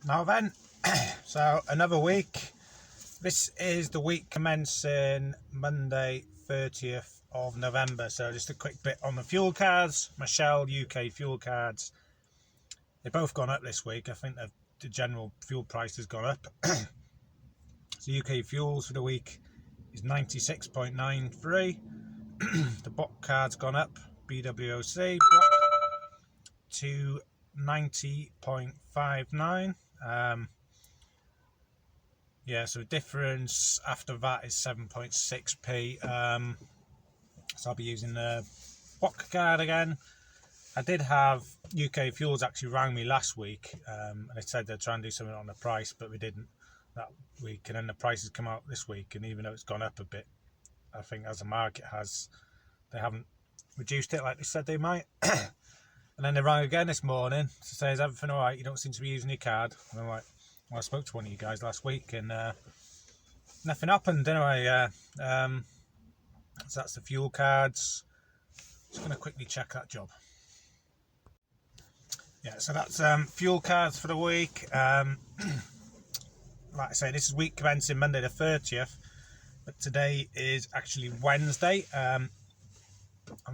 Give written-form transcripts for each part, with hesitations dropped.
Now then, so another week. This is the week commencing Monday 30th of November. So just a quick bit on the fuel cards. My Shell UK fuel cards. They've both gone up this week. I think the general fuel price has gone up. So UK fuels for the week is 96.93. The BOC card's gone up. BWOC BOC to 90.59. Yeah, so the difference after that is 7.6p. So I'll be using the BOC card again. I did have UK Fuels actually rang me last week, and they said they'd try and do something on the price, but we didn't that week. And then the prices come out this week, and even though it's gone up a bit, I think as the market has, they haven't reduced it like they said they might. And then they rang again this morning to say, is everything all right? You don't seem to be using your card. And I'm like, well, I spoke to one of you guys last week, and nothing happened anyway. So that's the fuel cards. Just going to quickly check that job. Yeah, so that's fuel cards for the week. Like I say, this is week commencing Monday the 30th, but today is actually Wednesday. I've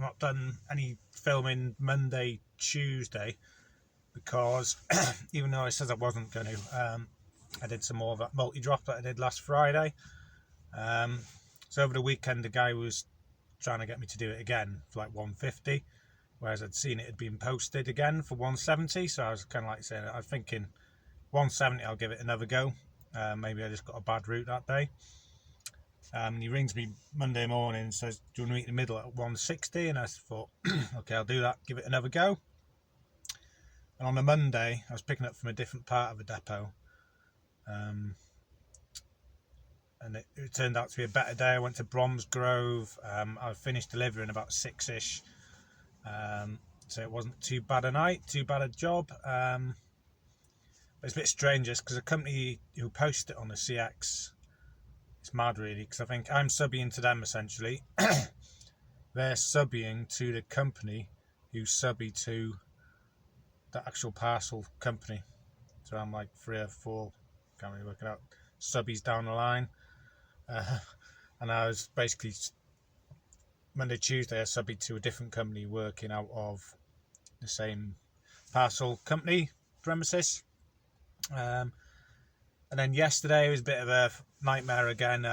not done any filming Monday, Tuesday, because even though I said I wasn't going to, I did some more of that multi-drop that I did last Friday. So over the weekend, the guy was trying to get me to do it again for like 150, whereas I'd seen it had been posted again for 170. So I was kind of like saying, I'm thinking 170, I'll give it another go. Maybe I just got a bad route that day. And he rings me Monday morning and says, do you want to meet in the middle at 160? And I thought, okay, I'll do that, give it another go. And on a Monday, I was picking up from a different part of the depot. And it turned out to be a better day. I went to Bromsgrove. I finished delivering about 6ish. So it wasn't too bad a night, too bad a job. But it's a bit strange because the company who posted it on the CX, it's mad really, because I think I'm subbing to them essentially. They're subbing to the company who's subby to the actual parcel company. So I'm like 3 or 4, can't really work it out, subbies down the line. And I was basically Monday, Tuesday, I subbed to a different company working out of the same parcel company premises. And then yesterday was a bit of a nightmare again,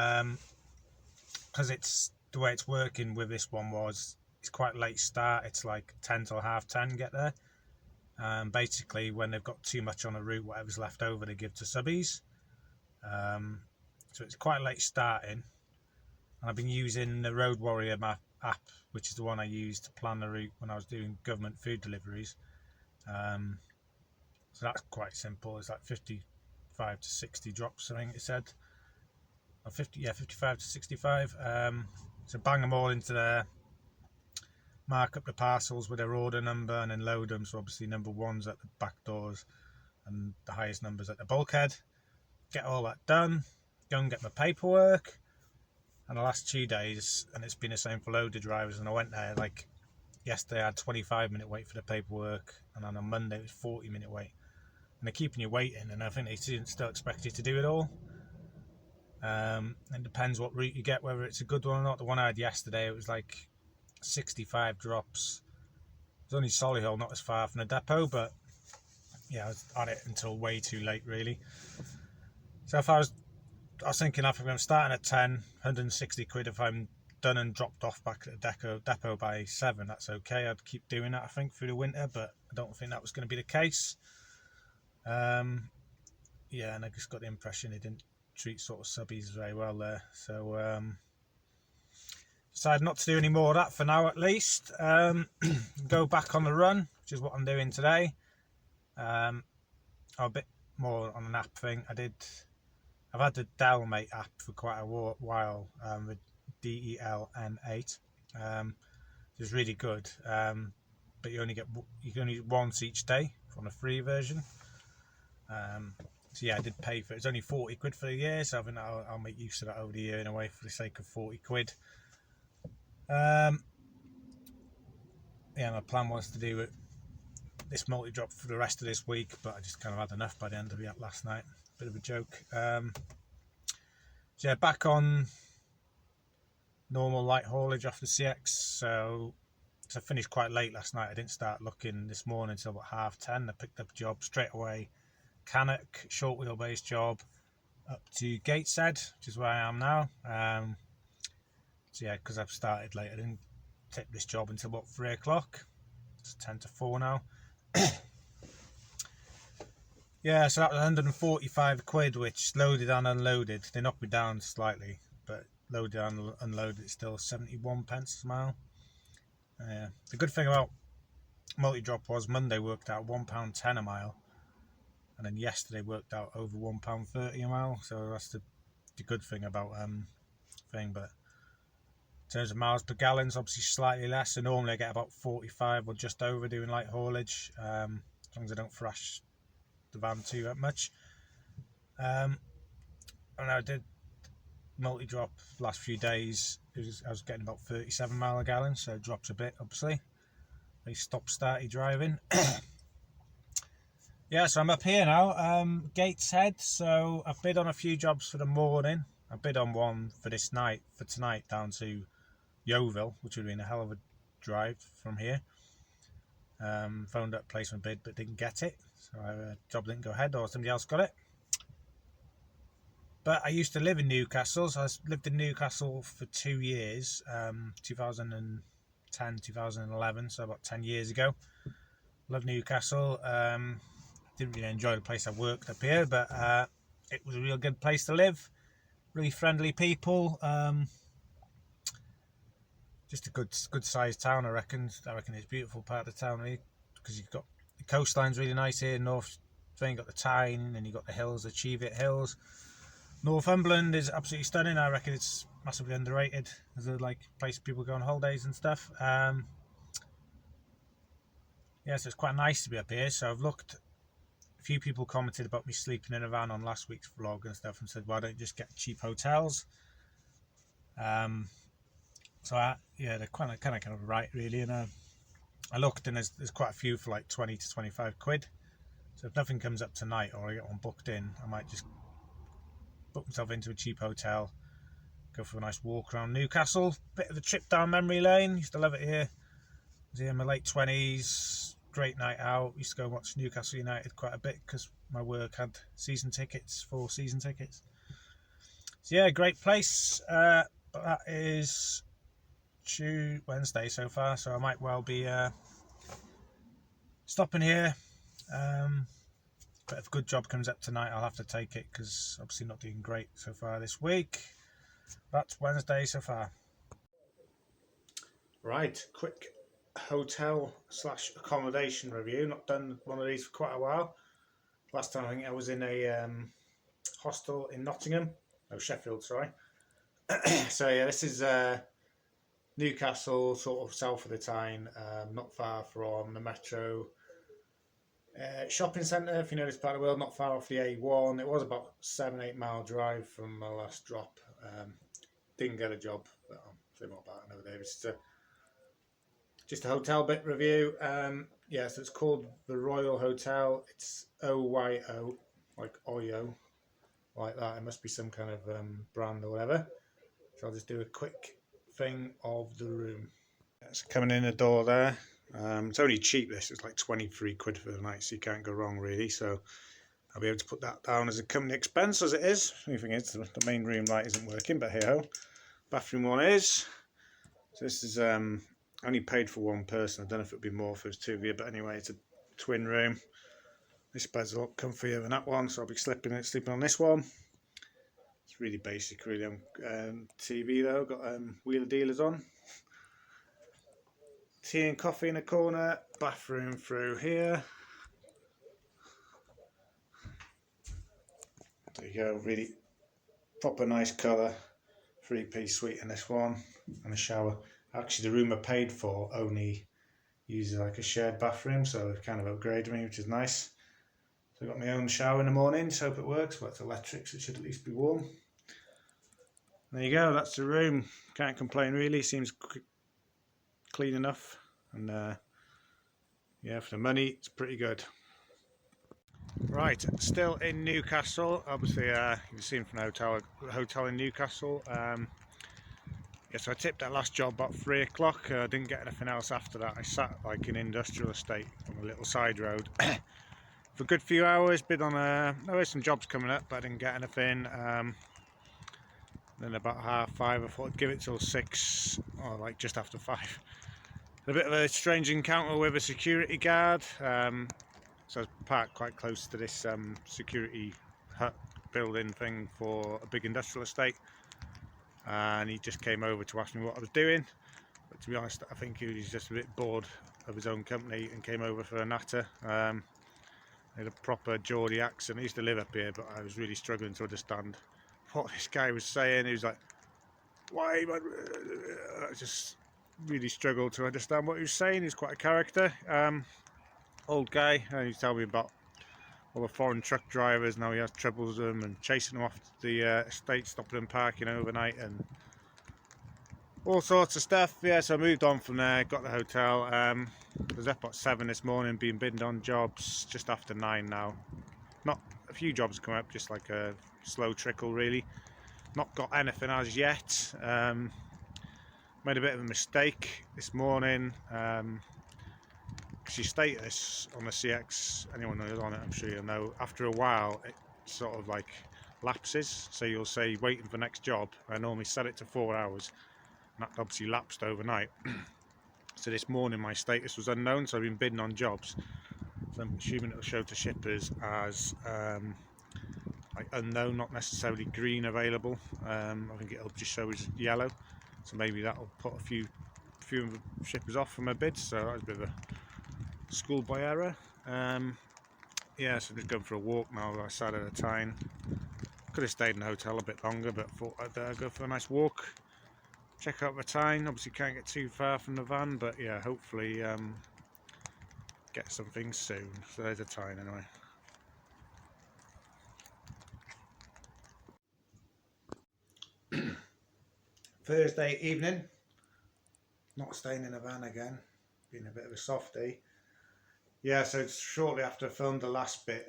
because it's the way it's working with this one was it's quite late start. It's like 10 till half 10 get there. Basically, when they've got too much on a route, whatever's left over they give to subbies. So it's quite late starting, and I've been using the Road Warrior map app, which is the one I used to plan the route when I was doing government food deliveries. So that's quite simple. It's like 55 to 60 drops, I think it said. Or 55 to 65. So bang them all into there, mark up the parcels with their order number, and then load them. So obviously number 1's at the back doors and the highest number's at the bulkhead. Get all that done, go and get my paperwork. And the last 2 days, and it's been the same for loader drivers, and I went there like yesterday I had 25-minute wait for the paperwork, and then on Monday it was 40-minute wait. And they're keeping you waiting, and I think they still expect you to do it all. It depends what route you get, whether it's a good one or not. The one I had yesterday, it was like 65 drops. It was only Solihull, not as far from the depot, but yeah, I was at it until way too late really. So if I was thinking if I'm starting at 10, 160 quid. If I'm done and dropped off back at the depot by 7, that's okay. I'd keep doing that, I think, through the winter, but I don't think that was going to be the case. Yeah, and I just got the impression they didn't treat sort of subbies very well there. So decided not to do any more of that for now, at least. Go back on the run, which is what I'm doing today. A bit more on an app thing. I've had the Delmate app for quite a while, with DELM8. It's really good, but you can only once each day on a free version. So yeah, I did pay for it. It's only 40 quid for the year, so I think I'll make use of that over the year in a way for the sake of 40 quid. Yeah, my plan was to do it this multi-drop for the rest of this week, but I just kind of had enough by the end of it last night. Bit of a joke. So yeah, back on normal light haulage off the CX. So I finished quite late last night. I didn't start looking this morning until about 10:30. I picked up a job straight away. Cannock, short wheelbase job, up to Gateshead, which is where I am now. So yeah, because I've started late, I didn't take this job until about 3 o'clock. It's 10 to 4 now. Yeah, so that was 145 quid, which loaded and unloaded. They knocked me down slightly, but loaded and unloaded, it's still 71 pence a mile. The good thing about multi-drop was Monday worked out £1.10 a mile, and then yesterday worked out over £1.30 a mile. So that's the good thing about thing. But in terms of miles per gallon, it's obviously slightly less. So normally I get about 45 or just over doing light haulage, as long as I don't thrash the van too much. And I did multi-drop last few days. I was getting about 37 mile a gallon, so it drops a bit obviously. They stop-starty driving. Yeah, so I'm up here now, Gateshead. So I've bid on a few jobs for the morning. I bid on one for tonight down to Yeovil, which would have been a hell of a drive from here. Phoned up placement bid but didn't get it, so job didn't go ahead, or somebody else got it. But I used to live in Newcastle, so I lived in Newcastle for 2 years, 2010, 2011, so about 10 years ago. Love Newcastle. Didn't really enjoy the place I worked up here, but it was a real good place to live. Really friendly people. Just a good sized town, I reckon. I reckon it's a beautiful part of the town, really, because you've got the coastline's really nice here. North, then you've got the Tyne, and you've got the hills, the Cheviot Hills. Northumberland is absolutely stunning. I reckon it's massively underrated as a place people go on holidays and stuff. Yeah, so it's quite nice to be up here. So I've looked. A few people commented about me sleeping in a van on last week's vlog and stuff, and said, "Why don't you just get cheap hotels?" So they're kind of right, really. And I looked, and there's quite a few for like 20 to 25 quid. So if nothing comes up tonight, or I get one booked in, I might just book myself into a cheap hotel, go for a nice walk around Newcastle. Bit of a trip down memory lane. Used to love it here. I was here in my late 20s. Great night out. Used to go and watch Newcastle United quite a bit because my work had 4 season tickets. So yeah, great place. But that is Wednesday so far, so I might well be stopping here. But if a good job comes up tonight, I'll have to take it, because obviously not doing great so far this week. That's Wednesday so far. Right, quick hotel / accommodation review. Not done one of these for quite a while. Last time I think I was in a hostel in Sheffield, sorry. So yeah, this is Newcastle, sort of south of the Tyne, not far from the Metro shopping centre, if you know this part of the world, not far off the A1. It was about 7-8 mile drive from my last drop. Didn't get a job, but I'll say more about it another day. It's just a hotel bit review. Yeah, so it's called the Royal Hotel. It's OYO, like Oyo, like that. It must be some kind of brand or whatever. So I'll just do a quick thing of the room. It's coming in the door there. It's only cheap, this. It's like 23 quid for the night, so you can't go wrong, really. So I'll be able to put that down as a company expense, as it is. The only thing is, the main room light isn't working, but hey-ho. Bathroom one is. So this is only paid for one person. I don't know if it would be more if it was 2 of you, but anyway, it's a twin room. This bed's a lot comfier than that one, so I'll be sleeping on this one. It's really basic, really. TV though, got Wheeler Dealers on. Tea and coffee in a corner. Bathroom through here. There you go, really proper nice colour. 3-piece suite in this one, and a shower. Actually, the room I paid for only uses like a shared bathroom, so they've kind of upgraded me, which is nice. So I've got my own shower in the morning, so hope it works, but it's electric, so it should at least be warm. There you go, that's the room. Can't complain really, seems clean enough, and yeah, for the money, it's pretty good. Right, still in Newcastle. Obviously, you've seen from the hotel in Newcastle. Yeah, so I tipped that last job about 3 o'clock. Didn't get anything else after that. I sat like an industrial estate on a little side road for a good few hours. Bid on there were some jobs coming up, but I didn't get anything. Then about 5:30, I thought I'd give it till 6, or like just after 5. A bit of a strange encounter with a security guard. So I was parked quite close to this security hut building thing for a big industrial estate, and he just came over to ask me what I was doing. But to be honest, I think he was just a bit bored of his own company and came over for a natter. He had a proper Geordie accent. He used to live up here, but I was really struggling to understand what this guy was saying. He was like, "Why?" I just really struggled to understand what he was saying. He's quite a character. Old guy, and he's telling me about all the foreign truck drivers and how he has troubles with them and chasing them off the estate, stopping them parking overnight and all sorts of stuff. Yeah, so I moved on from there, got the hotel. I was up at 7 this morning, being bidding on jobs, just after 9 now. Not a few jobs come up, just like a slow trickle really. Not got anything as yet. Made a bit of a mistake this morning. Your status on the CX, anyone who's on it, I'm sure you'll know, after a while it sort of like lapses. So you'll say waiting for next job. I normally set it to 4 hours, and that obviously lapsed overnight. So this morning my status was unknown, so I've been bidding on jobs. So I'm assuming it'll show to shippers as like unknown, not necessarily green available. I think it'll just show as yellow. So maybe that'll put a few shippers off from a bid. So that was a bit of a schoolboy error. Yeah, so I'm just going for a walk now. I sat at a time. Could have stayed in the hotel a bit longer, but thought I'd go for a nice walk, check out the town. Obviously can't get too far from the van, but yeah, hopefully get something soon. So there's a time anyway. Thursday evening, not staying in a van again, being a bit of a softie. Yeah, so it's shortly after I filmed the last bit.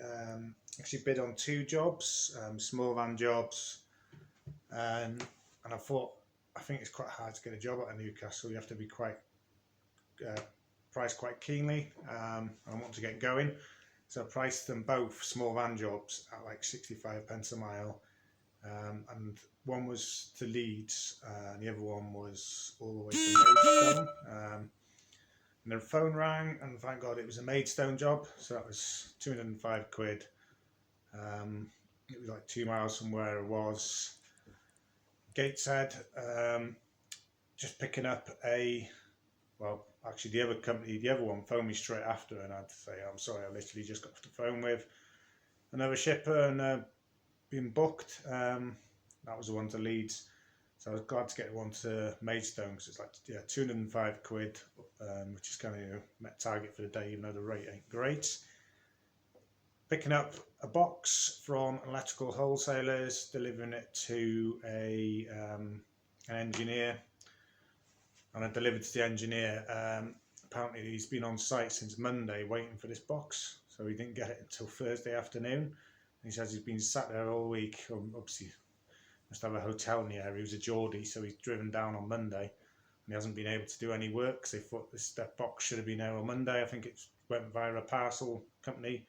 Actually bid on 2 jobs, small van jobs, and I think it's quite hard to get a job out of Newcastle. You have to be quite priced quite keenly. I want to get going, so I priced them both small van jobs at like 65 pence a mile, and one was to Leeds, and the other one was all the way to Maidstone. And the phone rang, and thank God it was a Maidstone job, so that was 205 quid. It was like 2 miles from where I was. Gateshead, just picking up actually the other company, the other one phoned me straight after, and I had to say, I'm sorry, I literally just got off the phone with another shipper and been booked. That was the one to Leeds. So I was glad to get one to Maidstone, because it's like 205 quid, which is kind of met target for the day, even though the rate ain't great. Picking up a box from electrical wholesalers, delivering it to an engineer, and I delivered to the engineer. Apparently he's been on site since Monday waiting for this box, so he didn't get it until Thursday afternoon. He says he's been sat there all week. Obviously must have a hotel in the area. He was a Geordie, so he's driven down on Monday, and he hasn't been able to do any work because they thought that box should have been there on Monday. I think it went via a parcel company,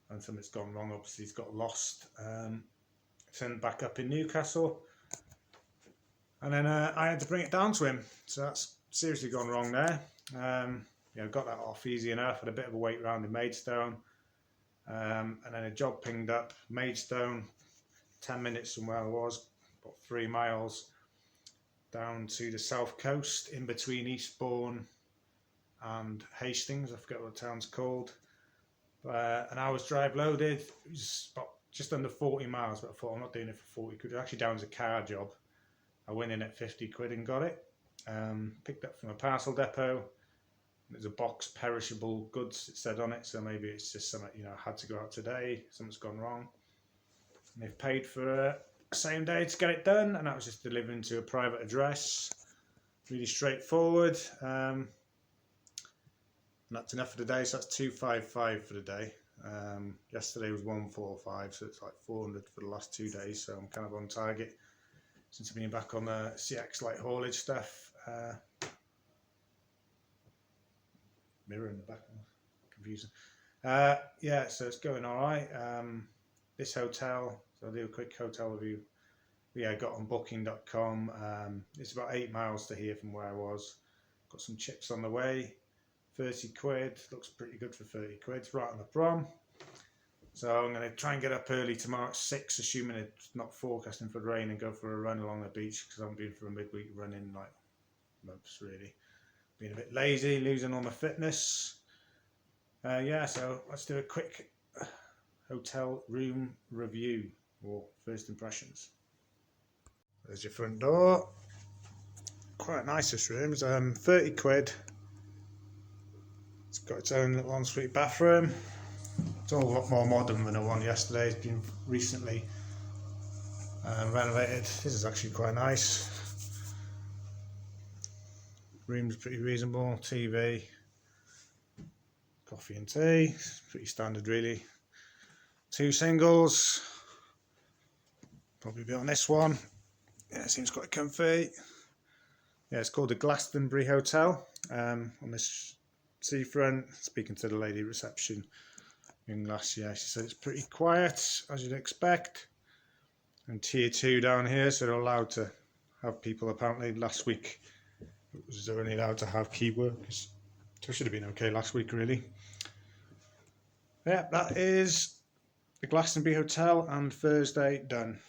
and something's gone wrong. Obviously it's got lost. Sent back up in Newcastle, and then I had to bring it down to him. So that's seriously gone wrong there. Got that off easy enough. Had a bit of a wait round in Maidstone, and then a job pinged up Maidstone, 10 minutes from where I was, about 3 miles down to the south coast, in between Eastbourne and Hastings. I forget what the town's called. An hour's drive loaded. It was about just under 40 miles, but I thought I'm not doing it for 40 quid. It was actually down as a car job. I went in at 50 quid and got it. Picked up from a parcel depot. There's a box, perishable goods, it said on it, so maybe it's just something, had to go out today, something's gone wrong. And they've paid for same day to get it done, and that was just delivering to a private address. Really straightforward. And that's enough for the day, so that's 255 for the day. Yesterday was 145, so it's like 400 for the last 2 days, so I'm kind of on target since I've been back on the CX light haulage stuff. Mirror in the back, confusing. Yeah, so it's going all right. This hotel, so I'll do a quick hotel review. Yeah, I got on booking.com. It's about 8 miles to here from where I was. Got some chips on the way. 30 quid, looks pretty good for 30 quid. It's right on the prom. So I'm going to try and get up early tomorrow at 6, assuming it's not forecasting for rain, and go for a run along the beach, because I haven't been for a midweek run in like months really. Being a bit lazy, losing all my fitness. Yeah, so let's do a quick hotel room review or first impressions. There's your front door. Quite nice, this room. It's 30 quid. It's got its own little ensuite bathroom. It's all a lot more modern than the one yesterday. It's been recently renovated. This is actually quite nice. Room's pretty reasonable. TV, coffee and tea. Pretty standard really. 2 singles. Probably be on this one. Yeah, it seems quite comfy. Yeah, it's called the Glastonbury Hotel. On this seafront. Speaking to the lady at reception in Glass, yeah, she said it's pretty quiet, as you'd expect. And tier 2 down here, so they're allowed to have people. Apparently last week it was only allowed to have key workers, so it should have been okay last week really. Yeah, that is the Glastonbury Hotel, and Thursday done.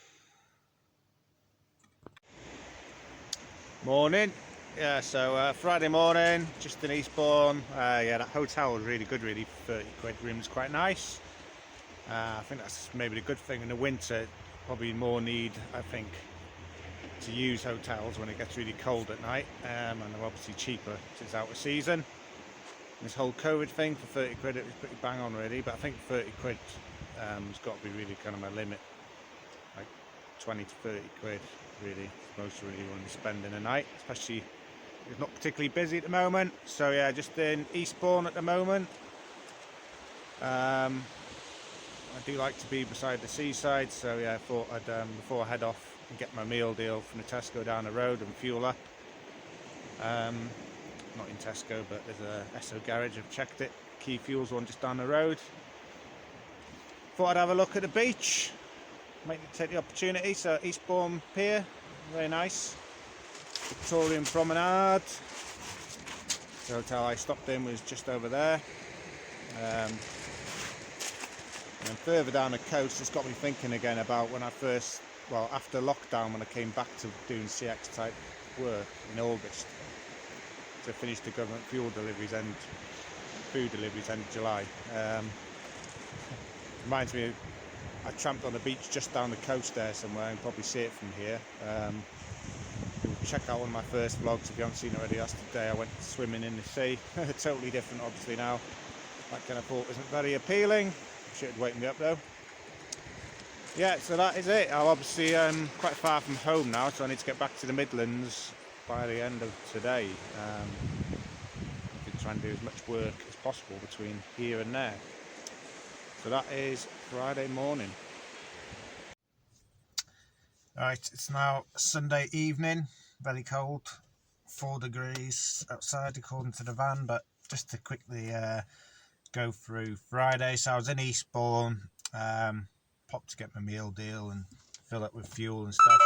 Morning. Yeah, so Friday morning, just in Eastbourne. Yeah, that hotel was really good really. 30 quid, room's quite nice. I think that's maybe the good thing in the winter. Probably more need, I think, to use hotels when it gets really cold at night, and they're obviously cheaper because it's out of season. This whole COVID thing, for 30 quid it was pretty bang on really, but I think 30 quid has got to be really kind of my limit. Like 20 to 30 quid really, most really want to spend in a night, especially it's not particularly busy at the moment. So yeah, just in Eastbourne at the moment. I do like to be beside the seaside, so yeah, I thought I'd before I head off and get my meal deal from the Tesco down the road and fuel up. Not in Tesco, but there's a Esso garage, I've checked it. Key Fuels one just down the road. Thought I'd have a look at the beach, take the opportunity. So Eastbourne Pier, very nice. Victorian Promenade. The hotel I stopped in was just over there. And further down the coast, it's got me thinking again about when I first, well, after lockdown, when I came back to doing CX type work in August. So I finished the government fuel deliveries and food deliveries end of July. Reminds me, I tramped on the beach just down the coast there somewhere, and probably see it from here. Check out one of my first vlogs if you haven't seen it already. That's the day I went swimming in the sea. Totally different obviously now. That kind of thought isn't very appealing. Shit would wake me up though. Yeah, so that is it. I'm obviously quite far from home now, so I need to get back to the Midlands by the end of today. Try and do as much work as possible between here and there. So that is Friday morning. Alright, it's now Sunday evening, very cold, 4 degrees outside according to the van, but just to quickly go through Friday. So I was in Eastbourne, popped to get my meal deal and fill it with fuel and stuff.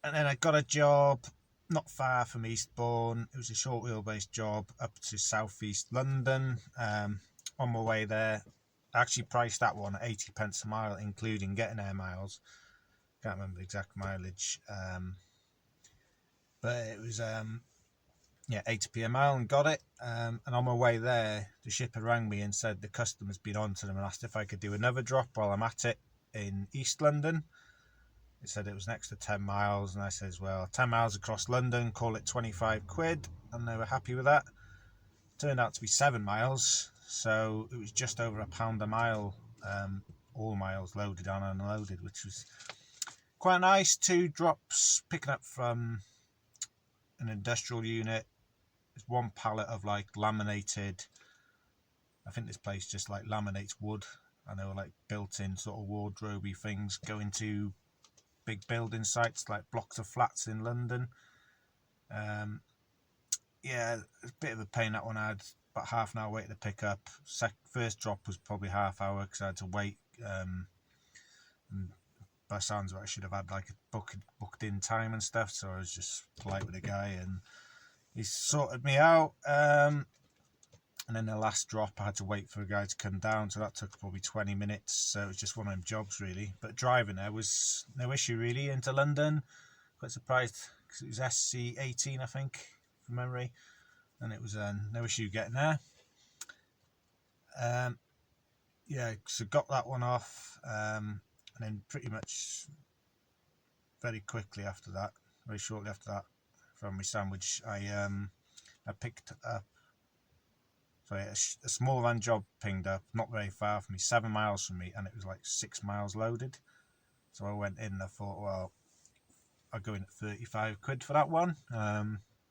And then I got a job not far from Eastbourne. It was a short wheelbase job up to southeast London. On my way there, I actually priced that one at 80 pence a mile, including getting air miles. Can't remember the exact mileage, but it was yeah, 80p a mile, and got it. And on my way there, the shipper rang me and said the customer's been on to them and asked if I could do another drop while I'm at it in East London. It said it was an extra 10 miles, and I says, well, 10 miles across London, call it 25 quid, and they were happy with that. Turned out to be 7 miles, so it was just over £1 a mile, all miles loaded on and unloaded, which was quite nice. 2 drops picking up from an industrial unit, It's one pallet of like laminated, I think this place just like laminates wood, and they were like built-in sort of wardrobe things going to big building sites like blocks of flats in London. Yeah, it's a bit of a pain that one. I had about half an hour wait to pick up. First drop was probably half hour because I had to wait. And by sounds of it, I should have had like a booked in time and stuff. So I was just polite with the guy, and he sorted me out. And then the last drop, I had to wait for a guy to come down, so that took probably 20 minutes. So it was just one of them jobs, really. But driving there was no issue, really, into London. Quite surprised because it was SC18, I think, from memory, and it was no issue getting there. Yeah, so got that one off, and then pretty much very quickly after that, very shortly after that, from my sandwich, I picked up. So a small van job pinged up, not very far from me, 7 miles from me, and it was like 6 miles loaded. So I went in and I thought, well, I'll go in at 35 quid for that one.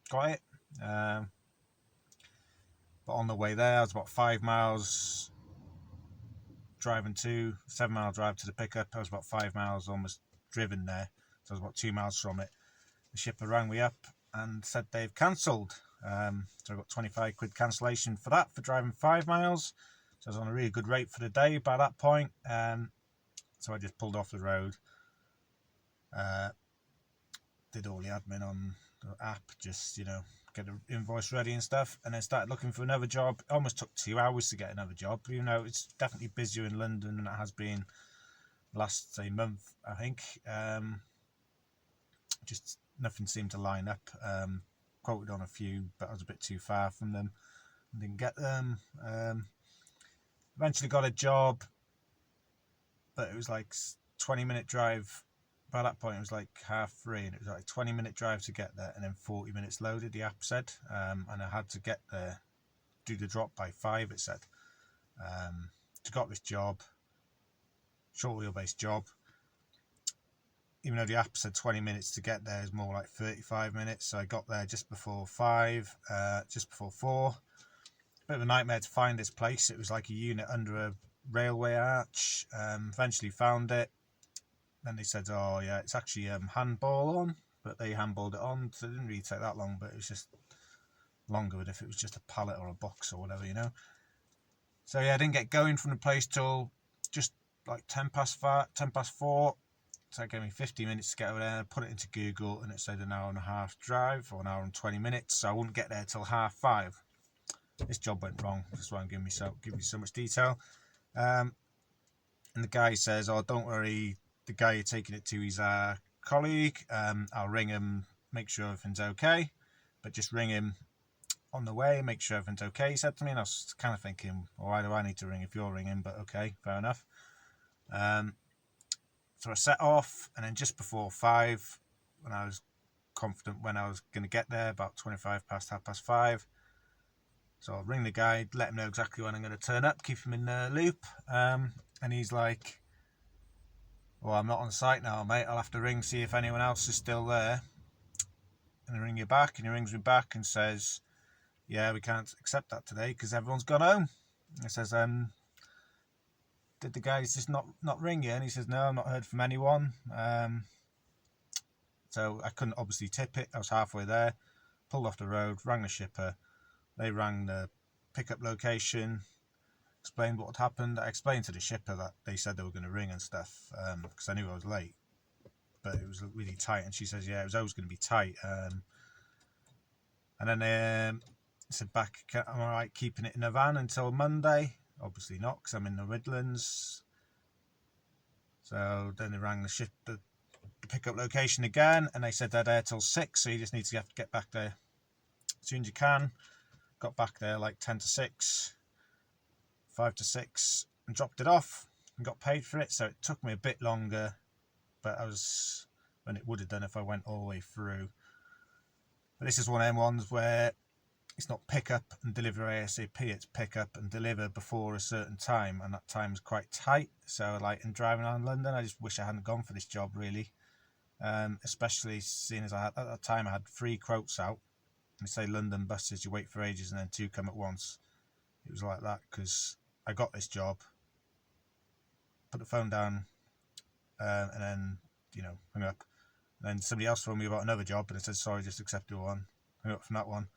Got it. But on the way there, I was about 5 miles driving to, 7 mile drive to the pickup. I was about 5 miles almost driven there. So I was about 2 miles from it. The shipper rang me up and said they've cancelled. So I got 25 quid cancellation for that, for driving 5 miles. So I was on a really good rate for the day by that point. So I just pulled off the road, did all the admin on the app, just, get the invoice ready and stuff, and then started looking for another job. It almost took 2 hours to get another job. It's definitely busier in London than it has been last, say, month, I think. Just nothing seemed to line up. Quoted on a few, but I was a bit too far from them and didn't get them. Eventually got a job, but it was like 20-minute drive. By that point it was like 3:30, and it was like 20-minute drive to get there, and then 40 minutes loaded, the app said. And I had to get there, do the drop by 5, it said. To got this job, short wheelbase job, even though the app said 20 minutes to get there, is more like 35 minutes. So I got there just before 5, just before 4. Bit of a nightmare to find this place. It was like a unit under a railway arch. Eventually found it. Then they said, oh yeah, it's actually handball on, but they handballed it on, so it didn't really take that long, but it was just longer than if it was just a pallet or a box or whatever, So yeah, I didn't get going from the place till just like 10 past 4. So it gave me 50 minutes to get over there. I put it into Google and it said an hour and a half drive, or an hour and 20 minutes. So I wouldn't get there till 5:30. This job went wrong. That's why I'm giving you so much detail. And the guy says, oh, don't worry. The guy you're taking it to is our colleague. I'll ring him, make sure everything's okay. But just ring him on the way, make sure everything's okay, he said to me. And I was kind of thinking, well, why do I need to ring if you're ringing? But okay, fair enough. So I set off, and then just before 5, when I was confident when I was going to get there, about 25 past 5:30. So I'll ring the guy, let him know exactly when I'm going to turn up, keep him in the loop. And he's like, well, I'm not on site now, mate. I'll have to ring, see if anyone else is still there. And I ring you back, and he rings me back and says, yeah, we can't accept that today because everyone's gone home. He says, did the guys just not ring you? And he says, no, I've not heard from anyone. So I couldn't obviously tip it. I was halfway there, pulled off the road, rang the shipper. They rang the pickup location, explained what had happened. I explained to the shipper that they said they were going to ring and stuff, because I knew I was late, but it was really tight. And she says, yeah, it was always going to be tight. And then I said back, am I right keeping it in a van until Monday? Obviously not, because I'm in the Midlands. So then they rang the pickup location again, and they said they're there till 6, so you just need to get back there as soon as you can. Got back there like 10 to 6, 5 to 6, and dropped it off and got paid for it. So it took me a bit longer, but than it would have done if I went all the way through. But this is one of them ones where it's not pick up and deliver ASAP, it's pick up and deliver before a certain time, and that time is quite tight. So like in driving around London, I just wish I hadn't gone for this job, really. Especially seeing as at that time I had 3 quotes out, They say London buses, you wait for ages and then 2 come at once. It was like that because I got this job, put the phone down, and then, hung up. And then somebody else phoned me about another job, and I said, sorry, just accepted one. Hung up from that one.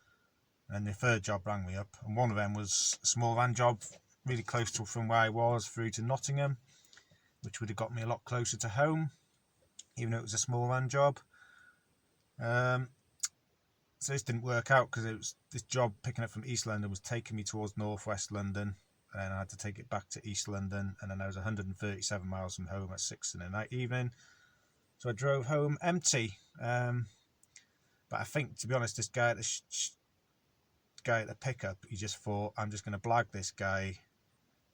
And then the third job rang me up, and one of them was a small van job, really close to from where I was through to Nottingham, which would have got me a lot closer to home, even though it was a small van job. So this didn't work out because it was this job picking up from East London was taking me towards northwest London, and I had to take it back to East London, and then I was 137 miles from home at 6 in the night evening. So I drove home empty. But I think, to be honest, this guy at the pickup, he just thought, I'm just going to blag this guy,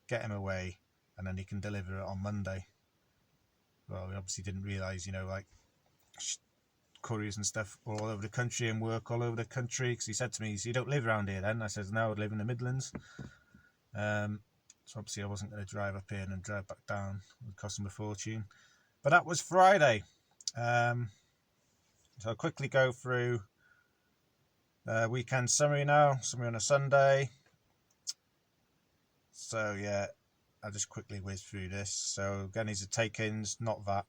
get him away, and then he can deliver it on Monday. Well, we obviously didn't realise, like couriers and stuff all over the country and work all over the country, because he said to me, so you don't live around here then? I said, no, I live in the Midlands. So obviously I wasn't going to drive up here and then drive back down. It would cost him a fortune. But that was Friday. So I'll quickly go through weekend summary now. Summary on a Sunday. So yeah, I'll just quickly whiz through this. So again, these are take-ins, not VAT,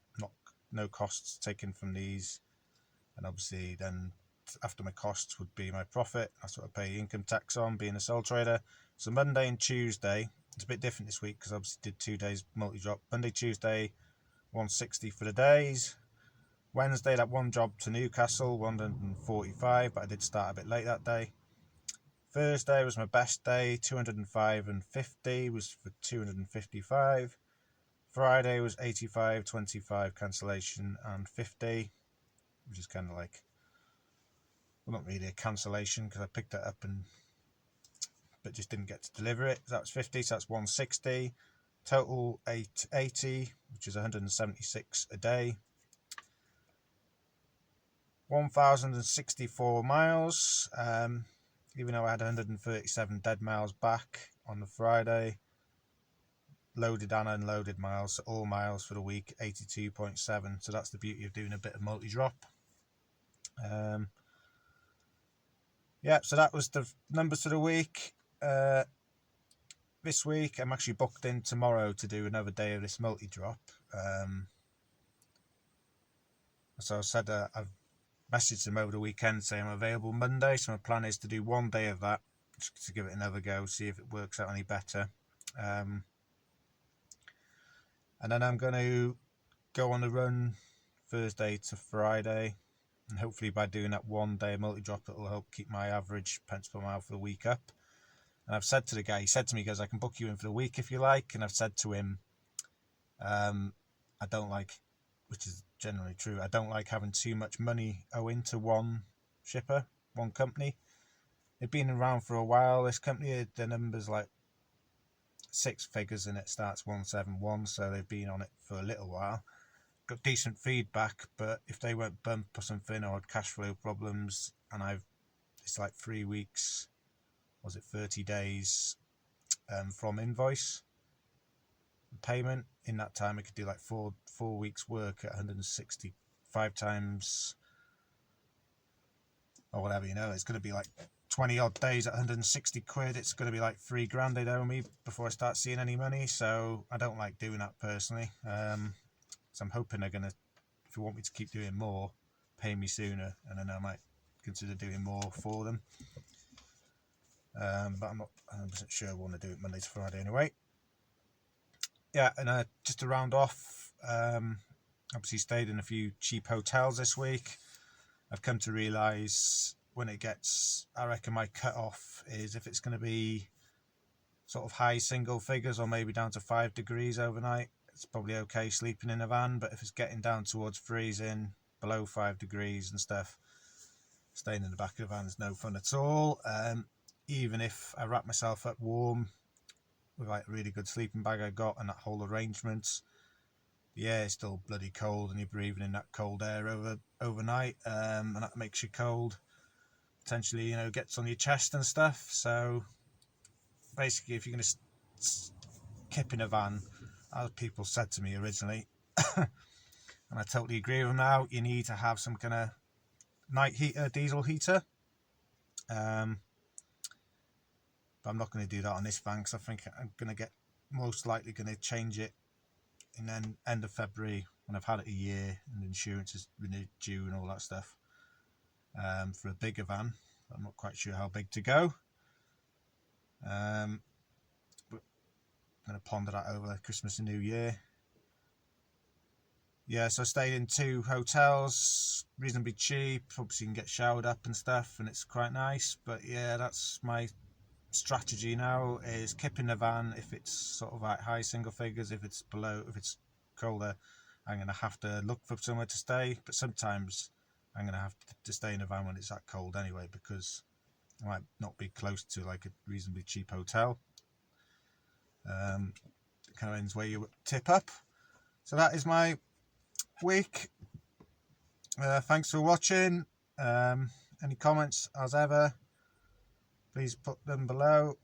no costs taken from these. And obviously then after my costs would be my profit. That's what I pay income tax on, being a sole trader. So Monday and Tuesday, it's a bit different this week because I obviously did 2 days multi-drop. Monday, Tuesday, 160 for the days. Wednesday, that one job to Newcastle, 145, but I did start a bit late that day. Thursday was my best day, 205 and 50 was for 255. Friday was 85, 25 cancellation and 50, which is kind of like, well, not really a cancellation because I picked that up but just didn't get to deliver it. That was 50, so that's 160. Total 880, which is 176 a day. 1,064 miles, even though I had 137 dead miles back on the Friday. Loaded and unloaded miles, so all miles for the week, 82.7. So that's the beauty of doing a bit of multi-drop. Yeah, so that was the numbers for the week. This week, I'm actually booked in tomorrow to do another day of this multi-drop. So I said I've messaged him over the weekend saying I'm available Monday, so my plan is to do 1 day of that, just to give it another go, see if it works out any better. And then I'm going to go on a run Thursday to Friday, and hopefully by doing that 1 day multi-drop, it'll help keep my average pence per mile for the week up. And I've said to the guy, he said to me, he goes, I can book you in for the week if you like. And I've said to him, I don't like, which is generally true, I don't like having too much money owing to one shipper, one company. They've been around for a while, this company, the number's like 6 figures and it starts 171, so they've been on it for a little while. Got decent feedback, but if they went bump or something or had cash flow problems, and it's like 3 weeks, was it 30 days from invoice payment. In that time, I could do like four weeks work at 165 times or whatever, it's going to be like 20 odd days at 160 quid. It's going to be like $3,000 they'd owe me before I start seeing any money. So I don't like doing that personally. So I'm hoping they're going to, if you want me to keep doing more, pay me sooner, and then I might consider doing more for them. But I'm not 100% sure I want to do it Monday to Friday anyway. Yeah, and just to round off, obviously stayed in a few cheap hotels this week. I've come to realise when it gets, I reckon my cut-off is if it's going to be sort of high single figures or maybe down to 5 degrees overnight, it's probably okay sleeping in a van. But if it's getting down towards freezing, below 5 degrees and stuff, staying in the back of the van is no fun at all. Even if I wrap myself up warm with like a really good sleeping bag I got and that whole arrangement, the air is still bloody cold and you're breathing in that cold air overnight, and that makes you cold, potentially, gets on your chest and stuff. So basically, if you're going to kip in a van, as people said to me originally, and I totally agree with them now, you need to have some kind of night heater, diesel heater, But I'm not going to do that on this van because I think I'm going to most likely going to change it in end of February when I've had it a year and the insurance is renewed due and all that stuff, for a bigger van. I'm not quite sure how big to go. But I'm going to ponder that over Christmas and New Year. Yeah, so I stayed in 2 hotels, reasonably cheap. Obviously you can get showered up and stuff and it's quite nice. But yeah, that's my strategy now, is keeping the van if it's sort of like high single figures. If it's colder, I'm going to have to look for somewhere to stay. But sometimes I'm going to have to stay in a van when it's that cold anyway, because I might not be close to like a reasonably cheap hotel. It kind of ends where you tip up. So that is my week. Thanks for watching. Any comments, as ever, please put them below.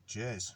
Cheers.